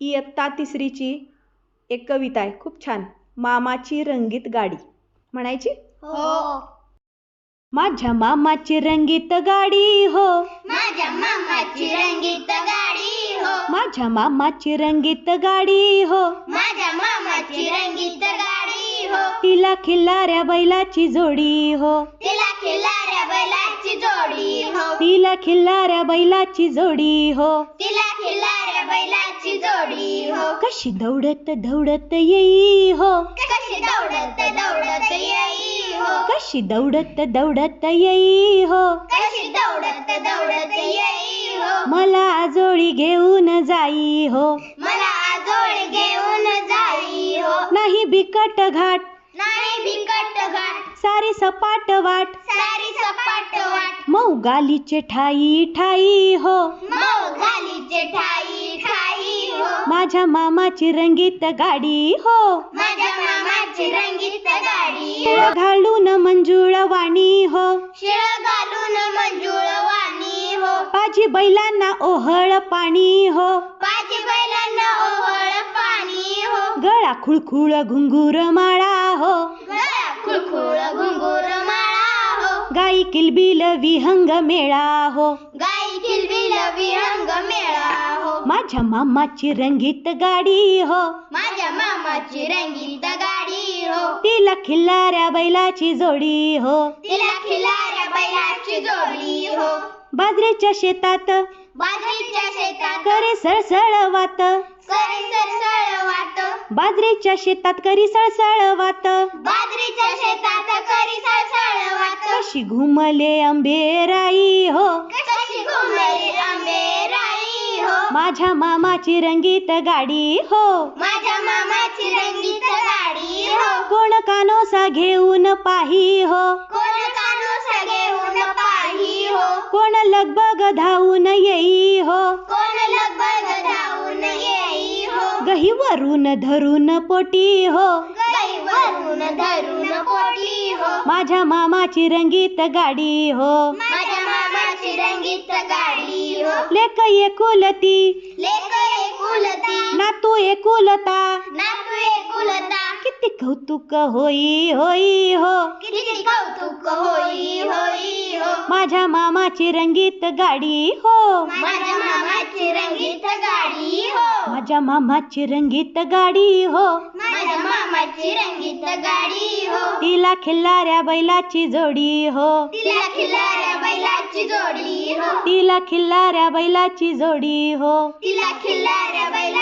इयत्ता तिसरीची एक कविता आहे, खूप छान. मामाची रंगीत गाडी म्हणायची. हो. माझ्या मामाची रंगीत गाडी हो, माझ्या मामाची रंगीत गाडी हो, माझ्या मामाची रंगीत गाडी हो, माझ्या मामाची रंगीत गाडी हो, तिला खिल्लाऱ्या बैलाची जोडी हो, तिला खिल्लाऱ्या बैलाची जोडी हो, तिला खिल्लाऱ्या बैलाची जोडी हो. तिला खिल्लाऱ्या बैलाची जोडी हो, कशी दौडत दौडत येई हो, कशी दौडत दौडत येई हो, कशी दौडत दौडत येई हो, कशी दौडत दौडत येई हो, मला आजोळी घेऊन जाई हो, मला आजोळ घेऊन जाई हो, नाही बिकट घाट नाही बिकट घाट, सारी सपाट वाट, सारी सपाट वाट, मऊ गालीचे ठाई ठाई हो, मऊ घालीचे ठाई ठाई हो, माझ्या मामाची रंगीत गाडी हो, माझ्या मामाची रंगीत गाडी शिळ हो, घालून मंजुळ वाणी हो, शिळ घालून मंजुळ वाणी हो, पाजी बैलांना ओहळ पाणी हो, पाची बैलांना ओहळ पाणी हो, गळा खुळखुळ घुंगूर माळा हो, गळा खुळखुळ घुंगूर माळा हो, गाई किलबिल विहंग मेळा हो, गाई किलबिल विहंग मेळा हो, माझ्या मामाची रंगीत गाडी हो, माझ्या मामाची रंगीत गाडी हो, तिला खिल्लाऱ्या बैलाची जोडी हो, तिला खिल्लाऱ्या बैलाची जोडी हो, बाजरीच्या शेतात बाजरीच्या शेतात करे सळसळ वात, करी सरसळ वाट, बाजरीच्या शेतात करी सळसळ वात, बाजरीच्या शेतात करी सरसळ वाट, कशी घुमले अंबेराई हो, कशी घुमली आंबेराई हो, माझ्या मामाची रंगीत गाडी हो, माझ्या मामाची रंगीत गाडी हो, कोण कानोसा घेऊन पाही हो, कोण कानोसा घेऊन पाही हो, कोण लगबग धावून येई हो, कोण लगबग धावून येई हो, गहीवरून धरून पोटी हो, गाईवरून धरून पोटी हो, माझ्या मामाची रंगीत गाडी हो, माझ्या मामाची रंगीत गाडी हो, लेक एकुलती लेक एकुलती, नातू एकुलता, नातू एकुलता, किती कौतुक होई होई हो, किती कौतुक होई होई हो, माझ्या मामाची रंगीत गाडी हो, माझ्या मामाची रंगीत गाडी हो, माझ्या मामाची रंगीत गाडी हो, माझ्या मामाची रंगीत गाडी हो, तिला खिल्लाऱ्या बैलाची जोडी हो, तिला खिल्लाऱ्या बैलाची जोडी हो, तिला खिल्लाऱ्या बैलाची जोडी हो. तिला खिल्लाऱ्या बैलाची